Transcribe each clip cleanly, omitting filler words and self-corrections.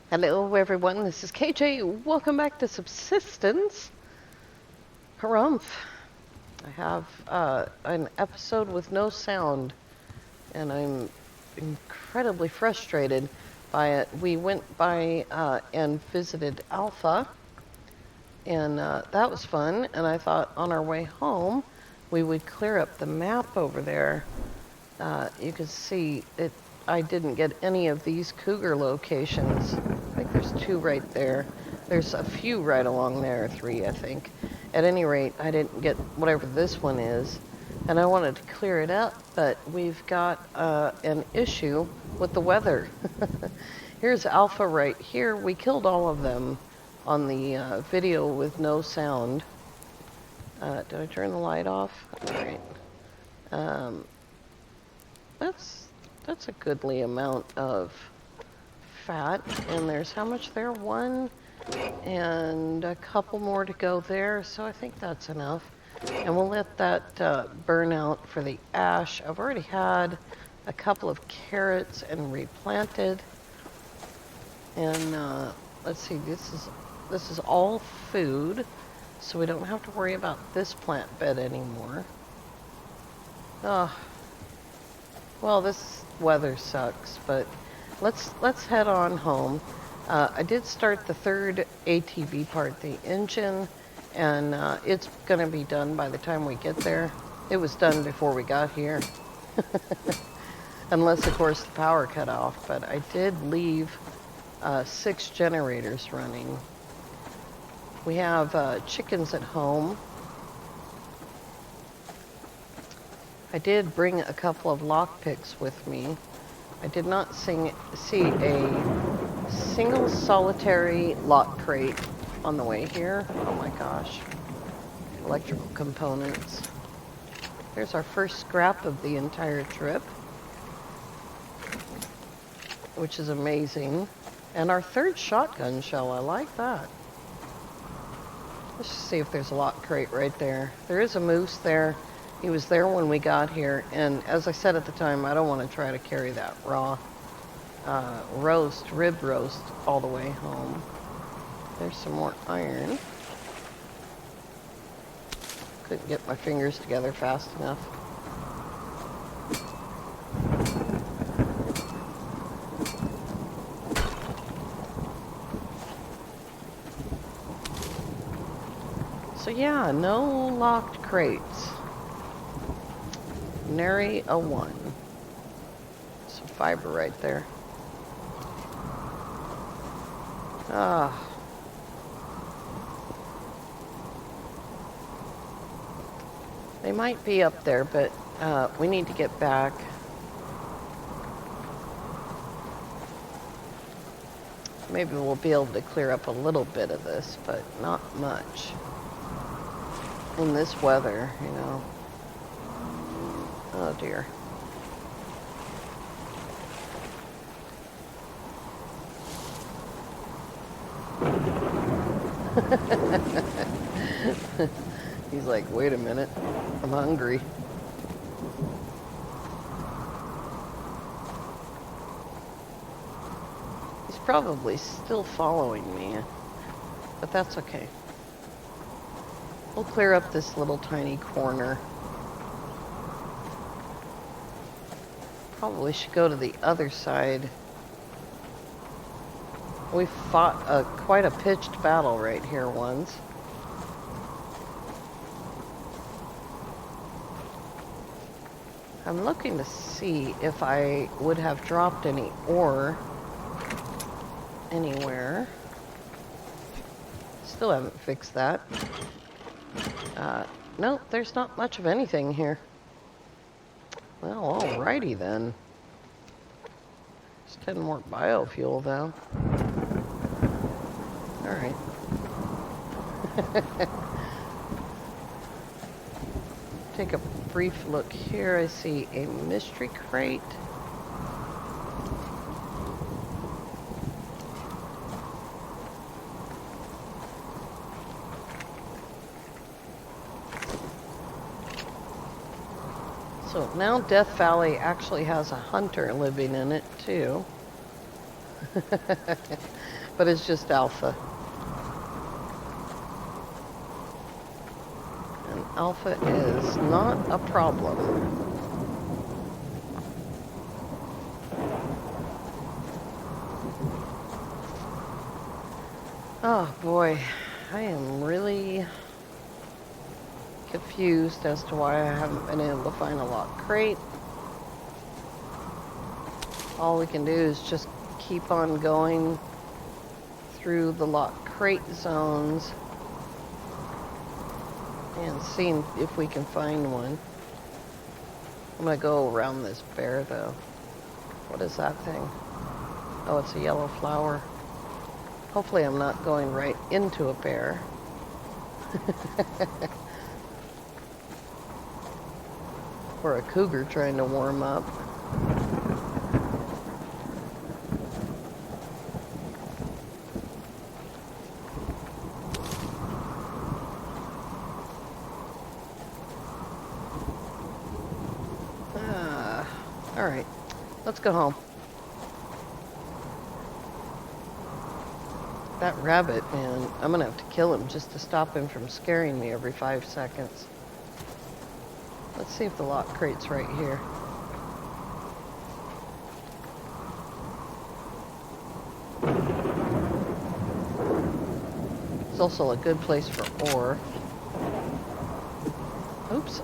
Hello everyone, this is KJ. Welcome back to Subsistence. Harumph. I have an episode with no sound, and I'm incredibly frustrated by it. We went by and visited Alpha, and that was fun, and I thought on our way home we would clear up the map over there. You can see it. I didn't get any of these cougar locations. I think there's 2 right there. There's a few right along there, 3 I think. At any rate, I didn't get whatever this one is, and I wanted to clear it up, but we've got an issue with the weather. Here's Alpha right here. We killed all of them on the video with no sound. Did I turn the light off? All right. That's a goodly amount of fat, and there's how much there? 1 and a couple more to go there, so I think that's enough. And we'll let that burn out for the ash. I've already had a couple of carrots and replanted, and let's see, this is all food, so we don't have to worry about this plant bed anymore. Well, this weather sucks, but let's head on home. I did start the 3rd ATV part, the engine, and it's going to be done by the time we get there. It was done before we got here. Unless, of course, the power cut off, but I did leave 6 generators running. We have chickens at home. I did bring a couple of lockpicks with me. I did not see a single solitary lock crate on the way here. Oh my gosh. Electrical components. There's our first scrap of the entire trip, which is amazing. And our 3rd shotgun shell, I like that. Let's just see if there's a lock crate right there. There is a moose there. He was there when we got here, and as I said at the time, I don't want to try to carry that raw rib roast all the way home. There's some more iron. Couldn't get my fingers together fast enough. So yeah, no locked crates. Nary a one. Some fiber right there. They might be up there, but we need to get back. Maybe we'll be able to clear up a little bit of this, but not much. In this weather, you know. Oh dear. He's like, wait a minute, I'm hungry. He's probably still following me, but that's okay. We'll clear up this little tiny corner. Probably should go to the other side. We fought quite a pitched battle right here once. I'm looking to see if I would have dropped any ore anywhere. Still haven't fixed that. Nope, there's not much of anything here. Well, alrighty then. Just 10 more biofuel though. Alright. Take a brief look here. I see a mystery crate. So now Death Valley actually has a hunter living in it too. But it's just alpha. And alpha is not a problem. Oh boy, I am really confused as to why I haven't been able to find a locked crate. All we can do is just keep on going through the locked crate zones and seeing if we can find one. I'm gonna go around this bear though. What is that thing? Oh, it's a yellow flower. Hopefully I'm not going right into a bear. Or a cougar trying to warm up. Alright, let's go home. That rabbit, man, I'm gonna have to kill him just to stop him from scaring me every 5 seconds. Let's see if the lock crate's right here. It's also a good place for ore. Oops.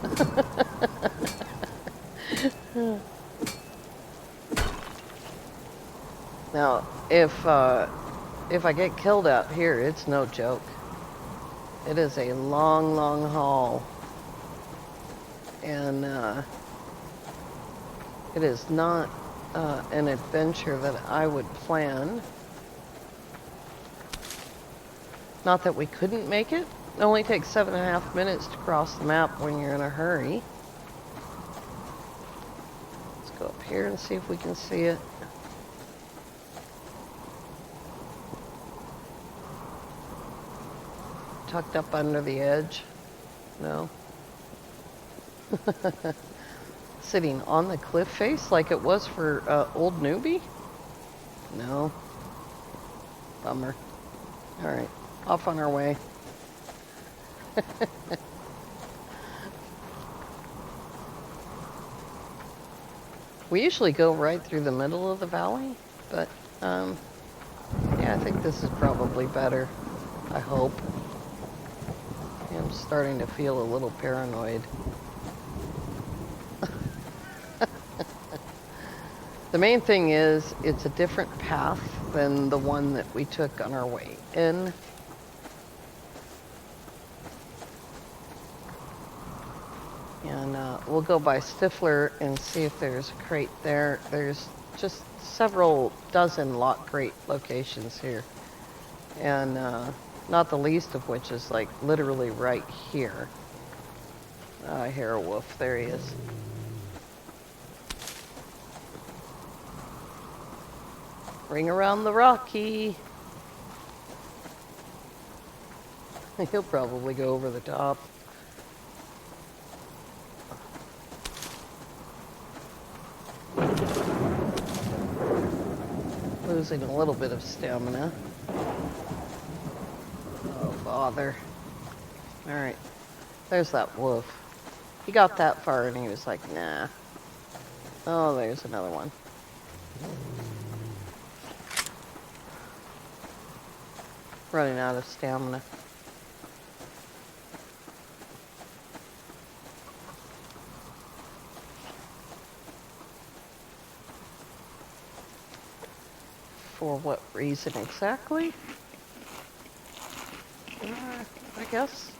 Now, if I get killed out here, it's no joke. It is a long, long haul. And it is not an adventure that I would plan. Not that we couldn't make it. It only takes 7.5 minutes to cross the map when you're in a hurry. Let's go up here and see if we can see it. Tucked up under the edge? No. Sitting on the cliff face like it was for Old Newbie? No. Bummer. Alright, off on our way. We usually go right through the middle of the valley, but yeah, I think this is probably better. I hope. I'm starting to feel a little paranoid. The main thing is, it's a different path than the one that we took on our way in. And we'll go by Stifler and see if there's a crate there. There's just several dozen lock crate locations here. And not the least of which is like literally right here. I hear a wolf. There he is. Ring around the Rocky. He'll probably go over the top. Losing a little bit of stamina. Oh, bother. Alright. There's that wolf. He got that far and he was like, nah. Oh, there's another one. Running out of stamina. For what reason exactly? I guess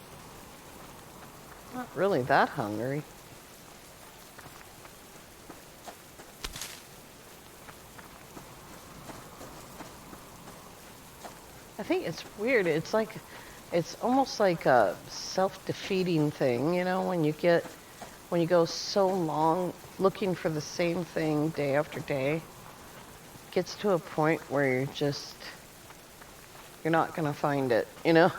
not really that hungry. I think it's weird. It's like, it's almost like a self-defeating thing, you know, when you go so long looking for the same thing day after day, it gets to a point where you're not gonna find it, you know?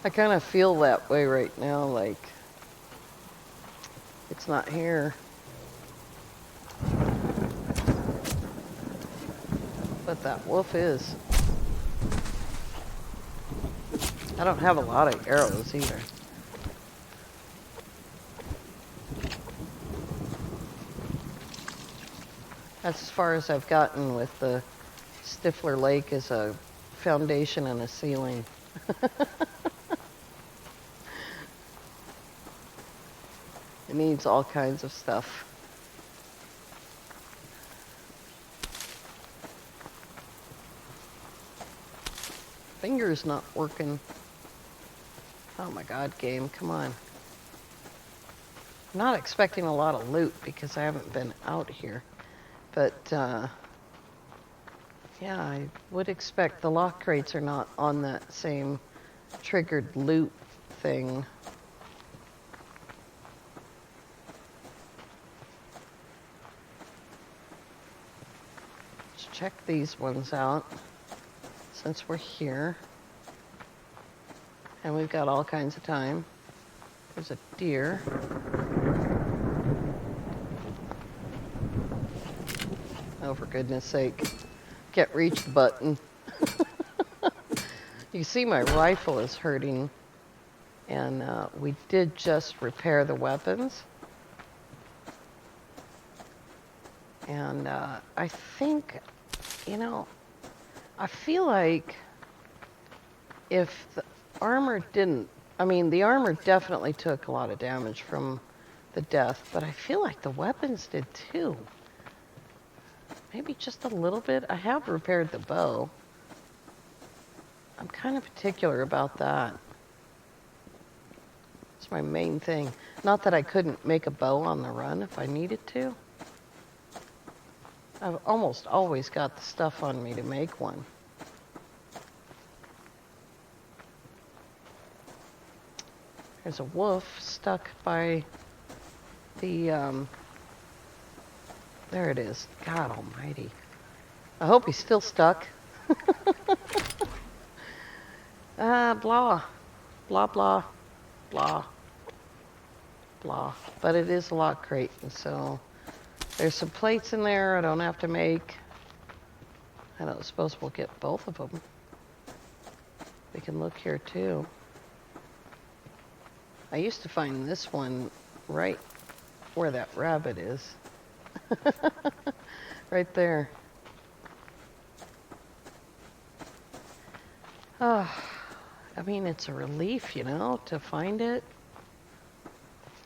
I kind of feel that way right now, like, it's not here. but that wolf is. I don't have a lot of arrows either. That's as far as I've gotten with the Stifler Lake as a foundation and a ceiling. It needs all kinds of stuff. Finger's not working. Oh my god, game, come on. I'm not expecting a lot of loot because I haven't been out here. But, yeah, I would expect the lock crates are not on that same triggered loot thing. Let's check these ones out since we're here. And we've got all kinds of time. There's a deer. Oh, for goodness sake. Can't reach the button. You see my rifle is hurting. And we did just repair the weapons. And I think, you know, I feel like if the armor didn't, I mean, the armor definitely took a lot of damage from the death, but I feel like the weapons did too. Maybe just a little bit. I have repaired the bow. I'm kind of particular about that. It's my main thing. Not that I couldn't make a bow on the run if I needed to. I've almost always got the stuff on me to make one. There's a wolf stuck by the, there it is. God almighty. I hope he's still stuck. Blah. Blah, blah. Blah. Blah. But it is a lock crate, and so there's some plates in there I don't have to make. I don't suppose we'll get both of them. We can look here too. I used to find this one right where that rabbit is. Right there. Oh, I mean, it's a relief, you know, to find it.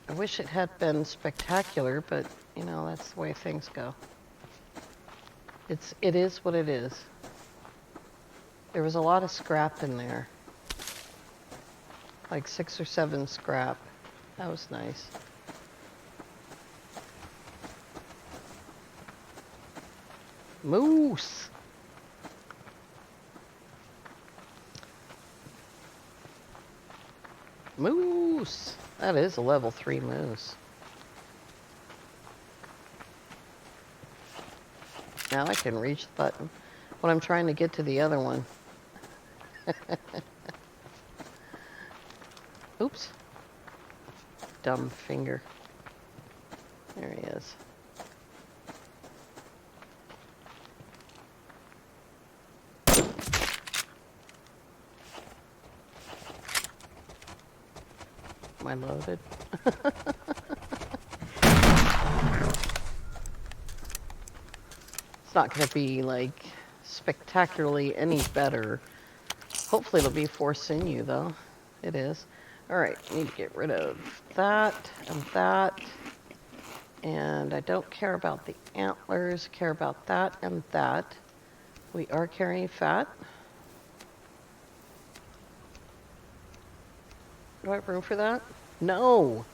I wish it had been spectacular, but, you know, that's the way things go. It is what it is. There was a lot of scrap in there. Like 6 or 7 scrap. That was nice. Moose! Moose! That is a level 3 moose. Now I can reach the button when I'm trying to get to the other one. Oops. Dumb finger. There he is. Am I loaded? It's not going to be, like, spectacularly any better. Hopefully it'll be 4 sinew, though. It is. Alright, need to get rid of that and that. And I don't care about the antlers, care about that and that. We are carrying fat. Do I have room for that? No!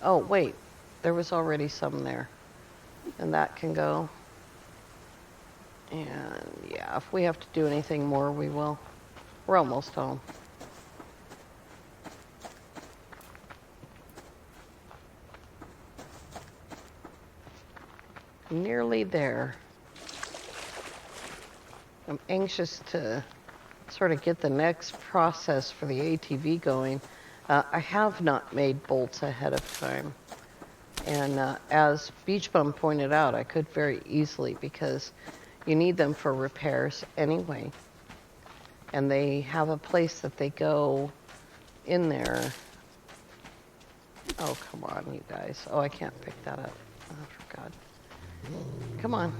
Oh, wait. There was already some there. And that can go. And yeah, if we have to do anything more, we will. We're almost home. Nearly there. I'm anxious to sort of get the next process for the ATV going. I have not made bolts ahead of time. And as Beach Bum pointed out, I could very easily because You need them for repairs anyway. And they have a place that they go in there. Oh, come on, you guys. Oh, I can't pick that up. Oh, for God. Come on.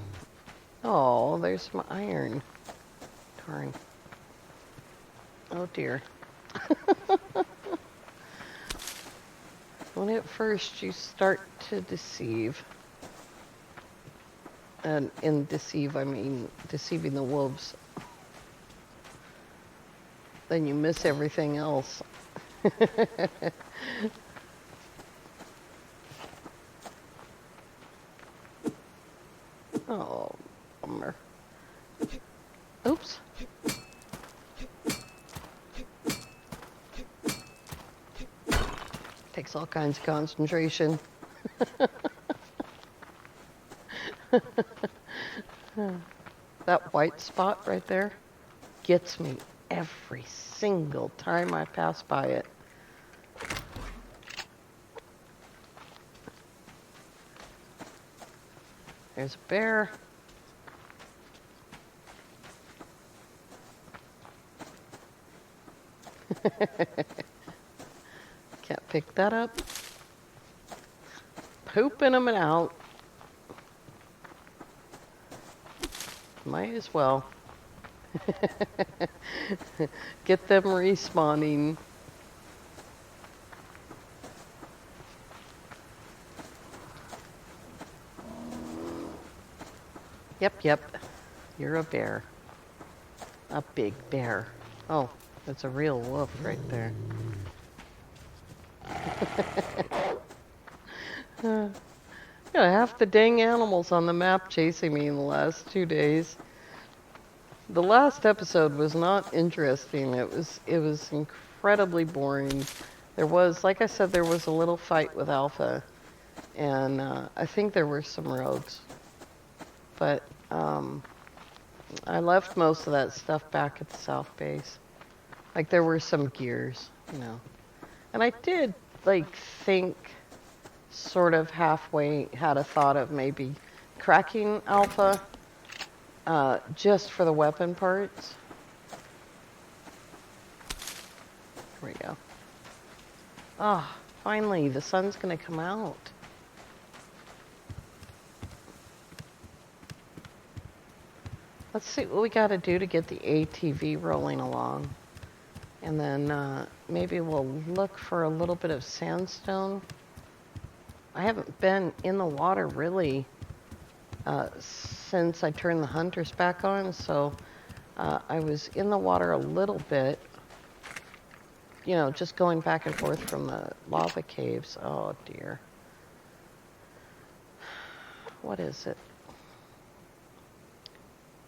Oh, there's my iron. Darn. Oh, dear. When at first you start to deceive, and in deceive I mean deceiving the wolves, then you miss everything else. Oh, bummer. Oops. Takes all kinds of concentration. That white spot right there gets me every single time I pass by it. There's a bear. Can't pick that up. Pooping them out. Might as well. Get them respawning. Yep. You're a bear. A big bear. Oh, that's a real wolf right there. Got half the dang animals on the map chasing me in the last 2 days. The last episode was not interesting. It was incredibly boring. There was, like I said, there was a little fight with Alpha, and I think there were some rogues. But I left most of that stuff back at the south base. Like, there were some gears, you know. And I did, like, think sort of halfway, had a thought of maybe cracking Alpha just for the weapon parts. Here we go. Ah, finally, the sun's gonna come out. Let's see what we gotta do to get the ATV rolling along. And then maybe we'll look for a little bit of sandstone. I haven't been in the water really since I turned the hunters back on, so I was in the water a little bit, you know, just going back and forth from the lava caves. Oh dear. What is it?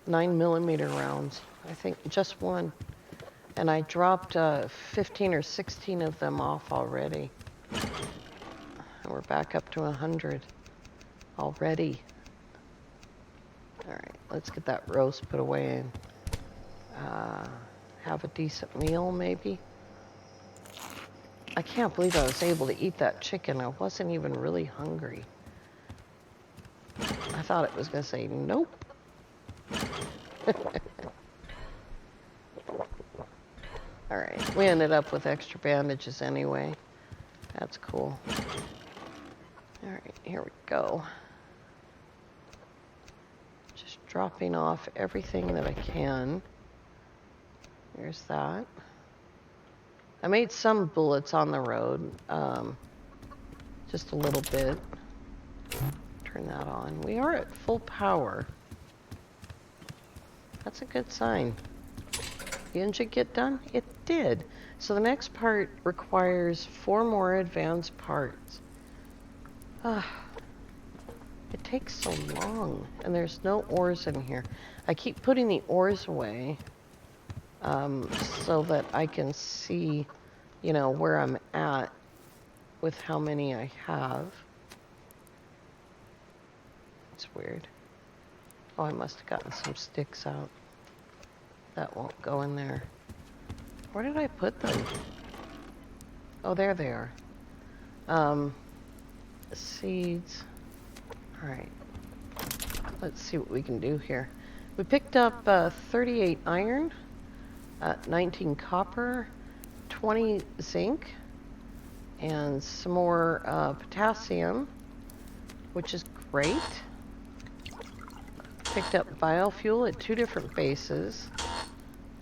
9mm rounds. I think just one. And I dropped 15 or 16 of them off already. And we're back up to 100 already. All right, let's get that roast put away and have a decent meal maybe. I can't believe I was able to eat that chicken. I wasn't even really hungry. I thought it was going to say nope. All right, we ended up with extra bandages anyway. That's cool. All right, here we go. Just dropping off everything that I can. There's that. I made some bullets on the road, just a little bit. Turn that on. We are at full power. That's a good sign. The engine get done? It did. So the next part requires 4 more advanced parts. It takes so long, and there's no ores in here. I keep putting the ores away so that I can see, you know, where I'm at with how many I have. It's weird. Oh, I must have gotten some sticks out. That won't go in there. Where did I put them? Oh, there they are. Seeds. All right. Let's see what we can do here. We picked up 38 iron, 19 copper, 20 zinc, and some more potassium, which is great. Picked up biofuel at 2 different bases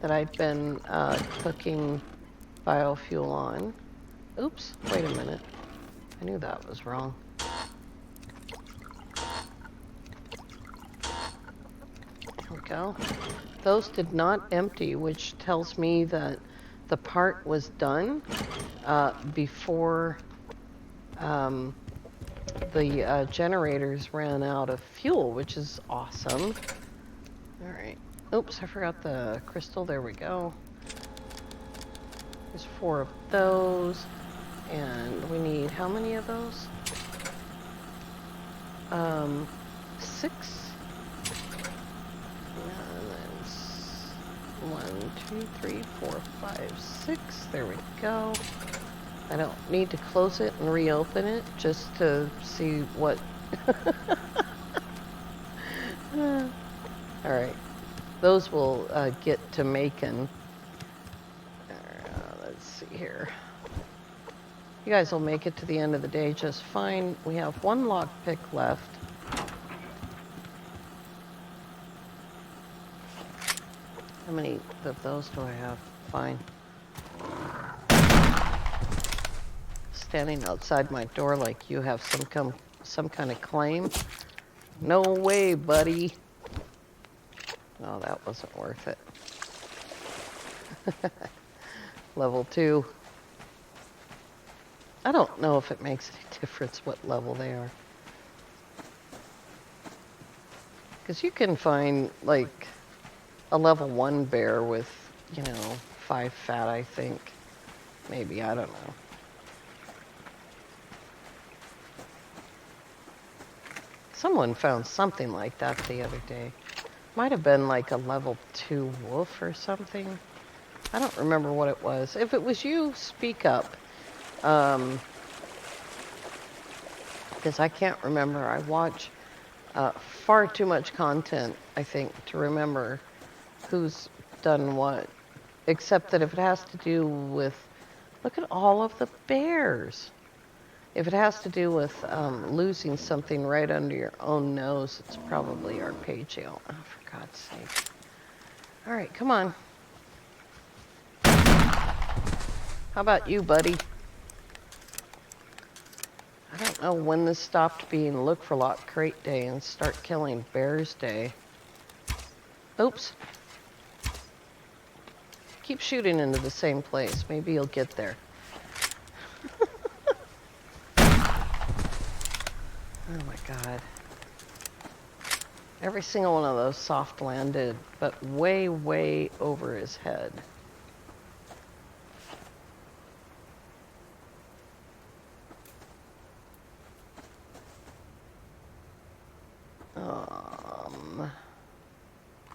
that I'd been cooking biofuel on. Oops, wait a minute. I knew that was wrong. There we go. Those did not empty, which tells me that the part was done before the generators ran out of fuel, which is awesome. All right. Oops, I forgot the crystal. There we go. There's 4 of those. And we need how many of those? 6. And then 1, 2, 3, 4, 5, 6. There we go. I don't need to close it and reopen it just to see what. All right. Those will get to making. Let's see here. You guys will make it to the end of the day just fine. We have 1 lockpick left. How many of those do I have? Fine. Standing outside my door like you have some kind of claim. No way, buddy. Oh, that wasn't worth it. Level 2. I don't know if it makes any difference what level they are. Because you can find, like, a level 1 bear with, 5 fat, I think. Maybe, I don't know. Someone found something like that the other day. Might have been like a level 2 wolf or something. I don't remember what it was. If it was you, speak up. Because I can't remember. I watch far too much content, I think, to remember who's done what. Except that if it has to do with... Look at all of the bears. If it has to do with losing something right under your own nose, it's probably arpeggio. Oh, for God's sake. All right, come on. How about you, buddy? I don't know when this stopped being Look for Lot Crate Day and start killing Bears Day. Oops. Keep shooting into the same place. Maybe you'll get there. Oh my God. Every single one of those soft landed, but way, way over his head.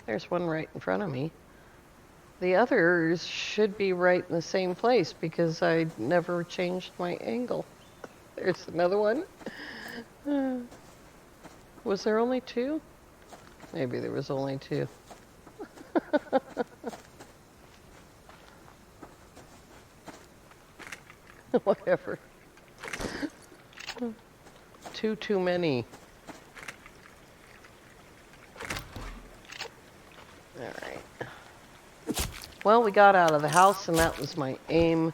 There's one right in front of me. The others should be right in the same place because I never changed my angle. There's another one. Was there only 2? Maybe there was only 2. Whatever. Too many. All right. Well, we got out of the house, and that was my aim,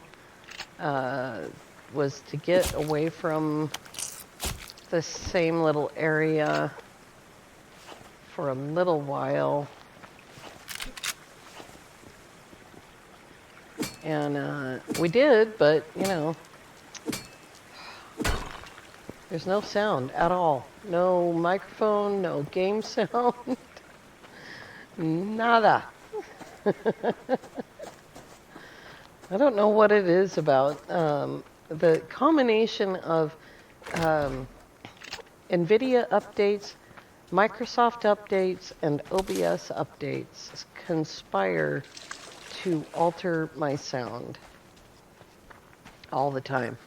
was to get away from the same little area for a little while. And we did, but, there's no sound at all. No microphone, no game sound. Nada. I don't know what it is about the combination of NVIDIA updates, Microsoft updates, and OBS updates conspire to alter my sound all the time.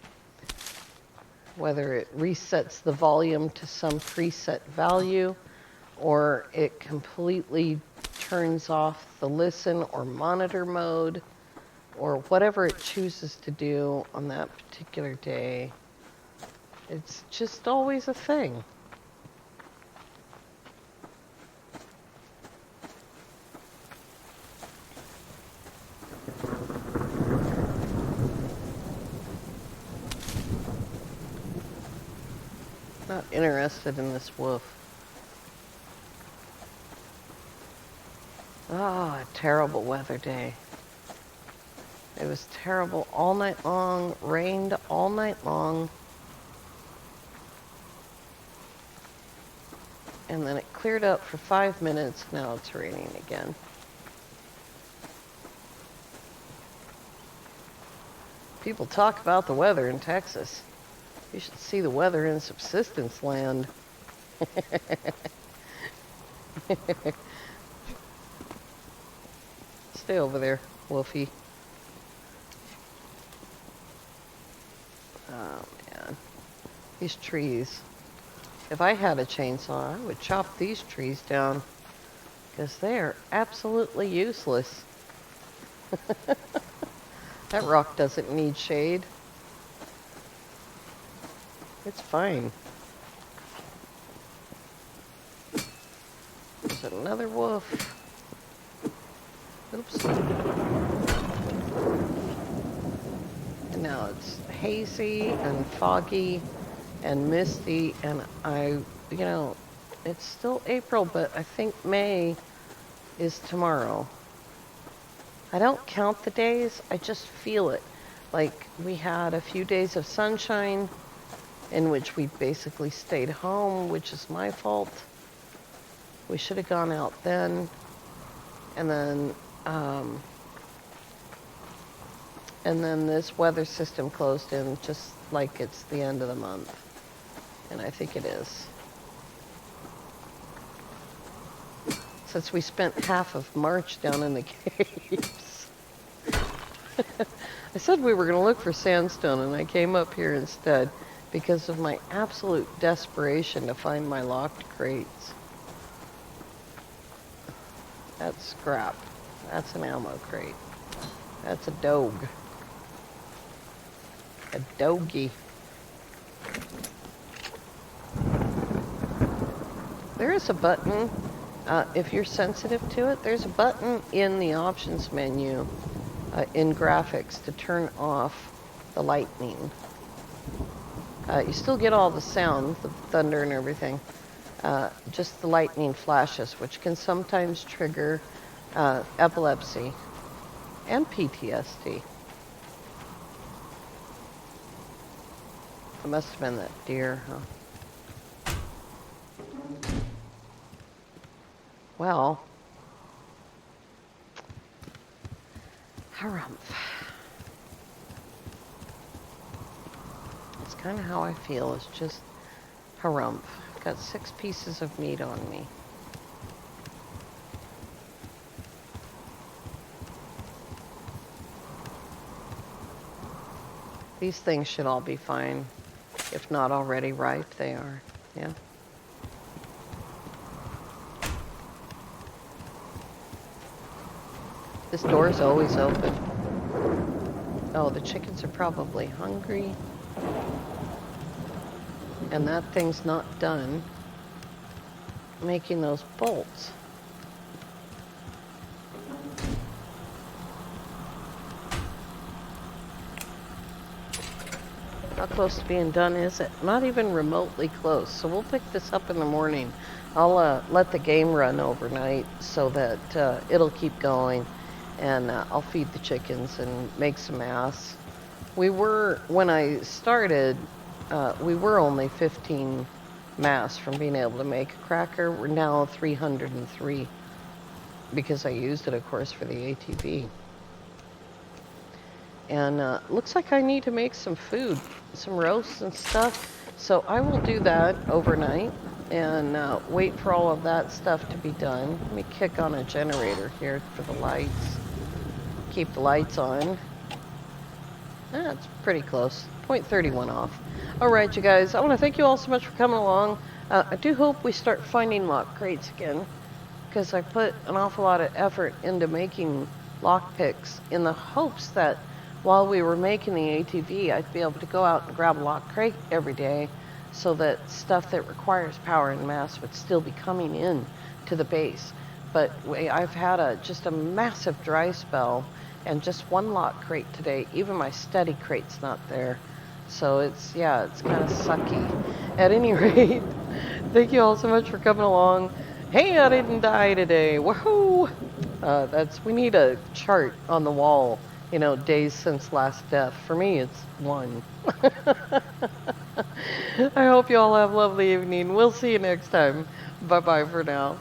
Whether it resets the volume to some preset value or it completely turns off the listen or monitor mode, or whatever it chooses to do on that particular day. It's just always a thing. Not interested in this wolf. Ah, a terrible weather day. It was terrible all night long, rained all night long. And then it cleared up for 5 minutes, now it's raining again. People talk about the weather in Texas. You should see the weather in Subsistence land. Stay over there, Wolfie. Oh, man. These trees. If I had a chainsaw, I would chop these trees down, because they are absolutely useless. That rock doesn't need shade. It's fine. There's another wolf. Oops. And now it's hazy and foggy and misty, and it's still April, but I think May is tomorrow. I don't count the days, I just feel it. Like, we had a few days of sunshine in which we basically stayed home, which is my fault. We should have gone out then. And then this weather system closed in just like it's the end of the month. And I think it is. Since we spent half of March down in the caves. I said we were going to look for sandstone, and I came up here instead because of my absolute desperation to find my locked crates. That's scrap. That's an ammo crate. That's a dog. A doggy. There is a button, if you're sensitive to it, there's a button in the options menu in graphics to turn off the lightning. You still get all the sound, the thunder and everything, just the lightning flashes, which can sometimes trigger epilepsy and PTSD. It must have been that deer, huh? Well, harumph. It's kind of how I feel. It's just harumph. I've got 6 pieces of meat on me. These things should all be fine. If not already ripe, they are. Yeah. This door is always open. Oh, the chickens are probably hungry. And that thing's not done making those bolts. How close to being done is it? Not even remotely close. So we'll pick this up in the morning. I'll let the game run overnight so that it'll keep going. And I'll feed the chickens and make some mass. When I started, we were only 15 mass from being able to make a cracker. We're now 303 because I used it, of course, for the ATV. And looks like I need to make some food, some roasts and stuff. So I will do that overnight and wait for all of that stuff to be done. Let me kick on a generator here for the lights. Keep the lights on. That's pretty close. 0.31 off. All right, you guys. I want to thank you all so much for coming along. I do hope we start finding lock crates again. because I put an awful lot of effort into making lockpicks in the hopes that while we were making the ATV, I'd be able to go out and grab a lock crate every day so that stuff that requires power and mass would still be coming in to the base. But I've had just a massive dry spell and just one lock crate today. Even my steady crate's not there. So it's kind of sucky. At any rate, thank you all so much for coming along. Hey, I didn't die today. Woohoo! We need a chart on the wall, days since last death. For me, it's 1. I hope you all have a lovely evening. We'll see you next time. Bye-bye for now.